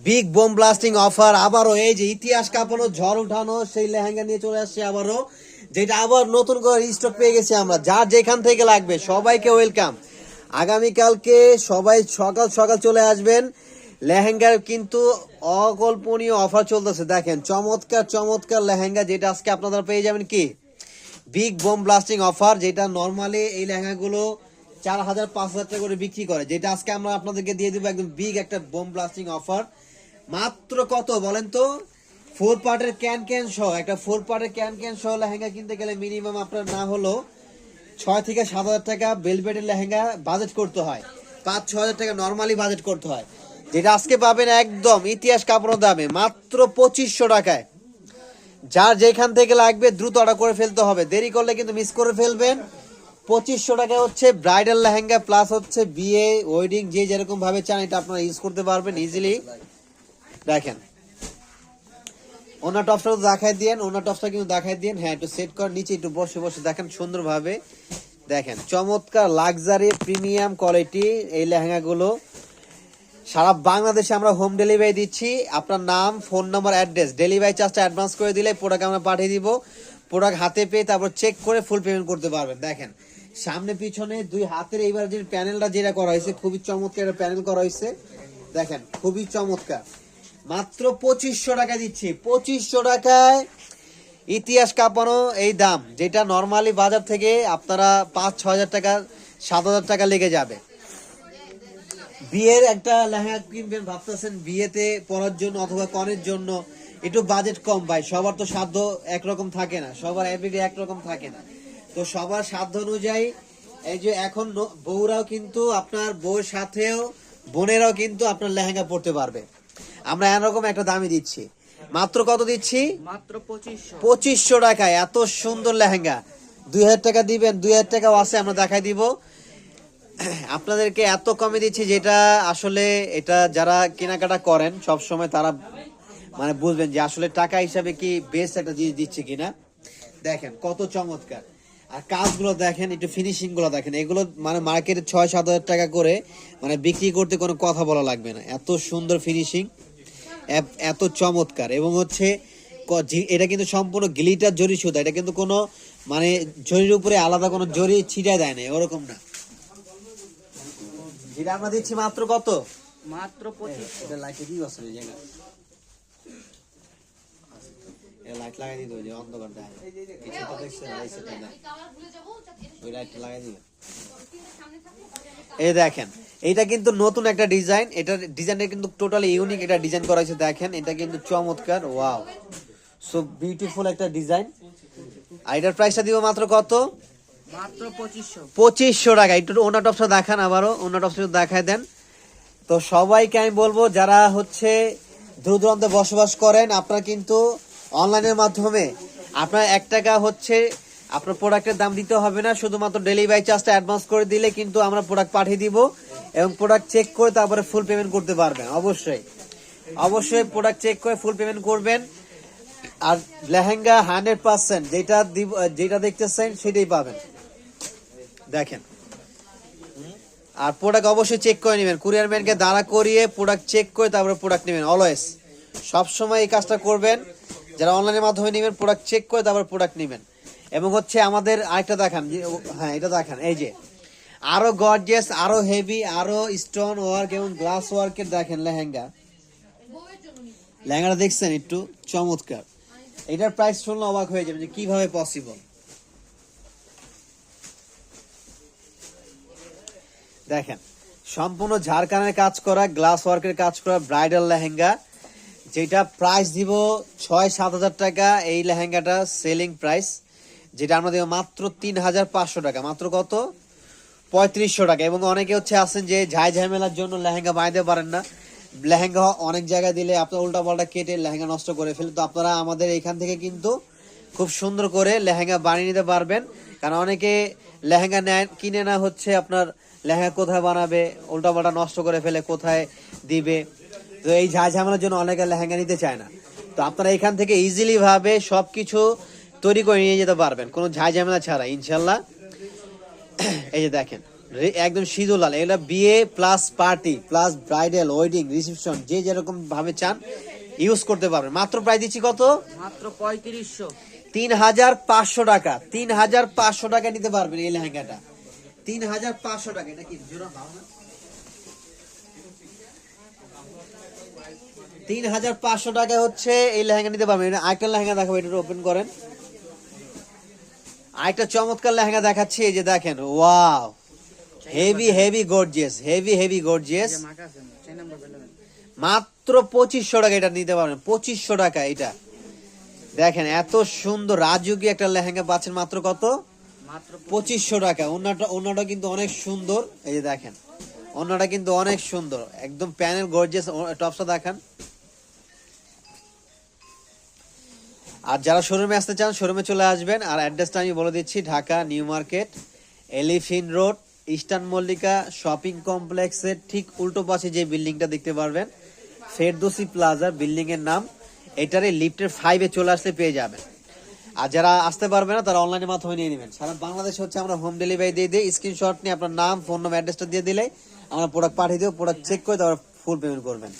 Big bomb blasting offer আবারও এই যে ইতিহাস কাঁপানো ঝড় উঠানো সেই লেহেঙ্গা নিয়ে চলে আসছে আবারও, যেটা আবার নতুন করে স্টক পেয়ে গেছি আমরা। যার যেখান থেকে লাগবে সবাইকে ওয়েলকাম। আগামীকালকে সবাই সকাল সকাল চলে আসবেন। লেহেঙ্গার কিন্তু অকল্পনীয় অফার চলতেছে, দেখেন চমৎকার চমৎকার লেহেঙ্গা, যেটা আজকে আপনারা পেয়ে যাবেন কি বিগ বোম ব্লাস্টিং অফার, যেটা নর্মালি এই লেহেঙ্গাগুলো 4,000 5,000 টাকা করে বিক্রি করে, যেটা আজকে আমরা আপনাদেরকে দিয়ে দিব একদম বিগ একটা বোম ব্লাস্টিং অফার। মাত্র কত বলেন তো? 4 পার্টের ক্যান সহ একটা 4 পার্টের ক্যান সহ লেহেঙ্গা কিনতে গেলে মিনিমাম আপনার না হলো 6 থেকে 7,000 টাকা বেলভেটের লেহেঙ্গা বাজেট করতে হয়, 5-6 হাজার টাকা নর্মালি বাজেট করতে হয়, যেটা আজকে পাবেন একদম ইতিহাস কাপড়ের দামে মাত্র 2500 টাকায়। যার যেখান থেকে লাগবে দ্রুত অর্ডার করে ফেলতে হবে, দেরি করলে কিন্তু মিস করে ফেলবেন। 2500 টাকা হচ্ছে ব্রাইডাল লেহেঙ্গা প্লাস হচ্ছে বিয়ে ওয়েডিং যে যেরকম ভাবে চান এটা আপনারা ইউজ করতে পারবেন ইজিলি। দেখেন ওনার টপসটা তো দেখাই দিয়েন, ওনার টপসটা কিন্তু দেখাই দিয়েন। হ্যাঁ একটু সেট কর, নিচে একটু বসে বসে দেখেন সুন্দরভাবে। দেখেন চমৎকার লাক্সারি প্রিমিয়াম কোয়ালিটি এই লেহেঙ্গাগুলো সারা বাংলাদেশে আমরা হোম ডেলিভারি দিচ্ছি। আপনার নাম, ফোন নাম্বার, অ্যাড্রেস, ডেলিভারি চার্জটা অ্যাডভান্স করে দিলে প্রোডাক্ট আমরা পাঠিয়ে দিব। প্রোডাক্ট হাতে পেয়ে তারপর চেক করে ফুল পেমেন্ট করতে পারবেন। দেখেন সামনে পিছনে দুই হাতের এইবার যে প্যানেলটা যেটা করা হয়েছে খুবই চমৎকার একটা প্যানেল করা হয়েছে, দেখেন খুবই চমৎকার। মাত্র 2500 টাকা দিচ্ছি, 2500 টাকায় ইতিহাস কাঁপানো এই দাম, যেটা নর্মালি বাজার থেকে আপনারা 5-6 হাজার টাকা 7,000 টাকা লেগে যাবে। বিয়ের একটা লেহেঙ্গা কিনবেন ভাবতেছেন বিয়েতে পরার জন্য অথবা কনের জন্য, একটু বাজেট কম ভাই, সবার তো সাধ্য একরকম থাকে না, সবার এভরিডে একরকম থাকে না, তো সবার সাধ্য অনুযায়ী এই যে এখন বউরাও কিন্তু আপনার বউয়ের সাথেও বোনেরাও কিন্তু আপনার লেহেঙ্গা পরতে পারবে। আমরা এরকম একটা দামই দিচ্ছি, মাত্র কত দিচ্ছি? মাত্র 2500 টাকায় এত সুন্দর লেহেঙ্গা। 2,000 টাকা দিবেন, 2,000 টাকাও আছে, আমরা দেখাই দিব আপনাদেরকে। এত কমে দিচ্ছি যেটা আসলে এটা যারা কেনাকাটা করেন সব সময় তারা মানে বুঝবেন যে আসলে টাকা হিসাবে কি বেস্ট একটা জিনিস দিচ্ছে কিনা। দেখেন কত চমৎকার, আর কাজগুলো দেখেন, একটু ফিনিশিং গুলো দেখেন, এগুলো মানে মার্কেটে 6-7 হাজার টাকা করে মানে বিক্রি করতে কোনো কথা বলা লাগবে না, এত সুন্দর ফিনিশিং, এত চমৎকার। এবং হচ্ছে এটা কিন্তু সম্পূর্ণ গ্লিটার জরি সুতা, এটা কিন্তু কোনো মানে জরির উপরে আলাদা কোনো জরি ছিটায় দেয় না, ওরকম না। যেটা আমরা দিচ্ছি মাত্র কত? মাত্র 2500। এটা লাইটে কি বসে এই জায়গা, এই লাইট লাগাই দিতে যে অন্ধকার দেয়, এই সেটা দেখছেন, এই সেটা না, ওই লাইটটা লাগাই দিবেন। এই দেখেন এটা কিন্তু নতুন একটা ডিজাইন, এটা ডিজাইনটা কিন্তু টোটালি ইউনিক একটা ডিজাইন করা হয়েছে, দেখেন এটা কিন্তু চমৎকার, ওয়াও সো বিউটিফুল একটা ডিজাইন। আর এটার প্রাইসটা দিব মাত্র কত? মাত্র 2500 টাকা। একটু ওনার টপসটা দেখান, আবারও ওনার টপসটা দেখায় দেন। তো সবাইকে আমি বলবো যারা হচ্ছে দূর দূরান্তে বসবাস করেন, আপনারা কিন্তু অনলাইনের মাধ্যমে আপনার 1 টাকা হচ্ছে আপনার প্রোডাক্টের দাম দিতে হবে না, শুধুমাত্র ডেলিভারি চার্জটা অ্যাডভান্স করে দিলে কিন্তু আমরা প্রোডাক্ট পাঠিয়ে দিব এবং প্রোডাক্ট চেক করে তারপরে ফুল পেমেন্ট করতে পারবেন। অবশ্যই অবশ্যই প্রোডাক্ট চেক করে ফুল পেমেন্ট করবেন। আর লেহেঙ্গা 100% যেটা দেখতেছেন সেটাই পাবেন। দেখেন আর প্রোডাক্ট অবশ্যই চেক করে নেবেন, কুরিয়ার ম্যানকে দাঁড়া করিয়ে প্রোডাক্ট চেক করে তারপরে প্রোডাক্ট নেবেন। অলওয়েজ সবসময় এই কাজটা করবেন, যারা অনলাইনের মাধ্যমে নেবেন প্রোডাক্ট চেক করে তারপর প্রোডাক্ট নেবেন। এবং হচ্ছে আমাদের আরেকটা দেখান, হ্যাঁ এটা দেখান, এই যে আরো গর্জিয়াস, আরো হেভি, আরো স্টোন ওয়ার্ক এবং গ্লাস ওয়ার্কের দেখেন লেহেঙ্গাটা দেখছেন একটু চমৎকার। এটার প্রাইস শুনলে অবাক হয়ে যাবে যে কিভাবে পসিবল। দেখেন সম্পূর্ণ ঝাড়খানের কাজ করা, গ্লাস ওয়ার্কের কাজ করা ব্রাইডাল লেহেঙ্গা, যেটা প্রাইস দিব 6-7 হাজার টাকা। এই লেহেঙ্গাটা সেলিং প্রাইস, যেটা আমরা দেবো মাত্র 3,500 টাকা। মাত্র কত? 3500 টাকা। এবং অনেকে হচ্ছে আছেন যে ঝামেলার জন্য লেহেঙ্গা বানাইতে পারেন না, লেহেঙ্গা অনেক জায়গায় দিলে আপনার উল্টা পাল্টা কেটে লেহেঙ্গা নষ্ট করে ফেলে, তো আপনারা আমাদের এখান থেকে কিন্তু খুব সুন্দর করে লেহেঙ্গা বানিয়ে নিতে পারবেন। কারণ অনেকে লেহেঙ্গা কিনে না হচ্ছে আপনার লেহেঙ্গা কোথায় বানাবে, উল্টা পাল্টা নষ্ট করে ফেলে, কোথায় দিবে, তো এই ঝামেলার জন্য অনেকে লেহেঙ্গা নিতে চায় না। তো আপনারা এখান থেকে ইজিলি ভাবে সবকিছু তৈরি করে নিয়ে যেতে পারবেন কোনো ঝামেলা ছাড়া ইনশাল্লাহ। এই যে দেখেন একদম সিঁদুর লাল, এগুলো বিয়ে plus party plus bridal wedding reception যে যেরকম ভাবে চান ইউজ করতে পারবেন। মাত্র প্রাইস দিচ্ছি কত? মাত্র 3500। 3500 টাকা, 3500 টাকা নিতে পারবেন এই লেহেঙ্গাটা, 3500 টাকা। এটা কি জোড়া দাও না? 3500 টাকা হচ্ছে এই লেহেঙ্গা নিতে পারবেন। আরেকটা লেহেঙ্গা দেখাবো, এটা ওপেন করেন। আরেকটা চমৎকার লেহেঙ্গা দেখাচ্ছি, এই যে দেখেন, wow, heavy heavy gorgeous, heavy heavy gorgeous. যে মার্ক আছে 6 নাম্বার বেলুন। মাত্র 2500 টাকা এটা নিতে পারবেন, 2500 টাকা এটা। দেখেন এত সুন্দর রাজকীয় একটা লেহেঙ্গা পাচ্ছেন মাত্র কত? মাত্র 2500 টাকা। ওনাটা কিন্তু অনেক সুন্দর, এই যে দেখেন ওনাটা কিন্তু অনেক সুন্দর, একদম প্যানেল গর্জিয়াস। টপসটা দেখান। আর যারা শোরুমে আসতে চান শোরুমে চলে আসবেন। আর অ্যাড্রেসটা আমি বলে দিচ্ছি, Dhaka new market, এলিফিন road, eastern Mallika shopping কমপ্লেক্সের ঠিক উল্টো পাশে যে বিল্ডিংটা দেখতে পারবেন, ফেরদৌসি প্লাজা বিল্ডিং এর নাম। এটারে লিফটের 5-এ চলে আসলে পেয়ে যাবেন। আর যারা আসতে পারবে না তারা অনলাইনের মাধ্যমে নিয়ে নেবেন। সারা বাংলাদেশ হচ্ছে আমরা হোম ডেলিভারি দিয়ে দিই। স্ক্রিনশট নিয়ে আপনার নাম, ফোন নম্বর, অ্যাড্রেসটা দিয়ে দিলে আমরা প্রোডাক্ট পাঠিয়ে দেবো। প্রোডাক্ট চেক করে তারপর ফুল পেমেন্ট করবেন।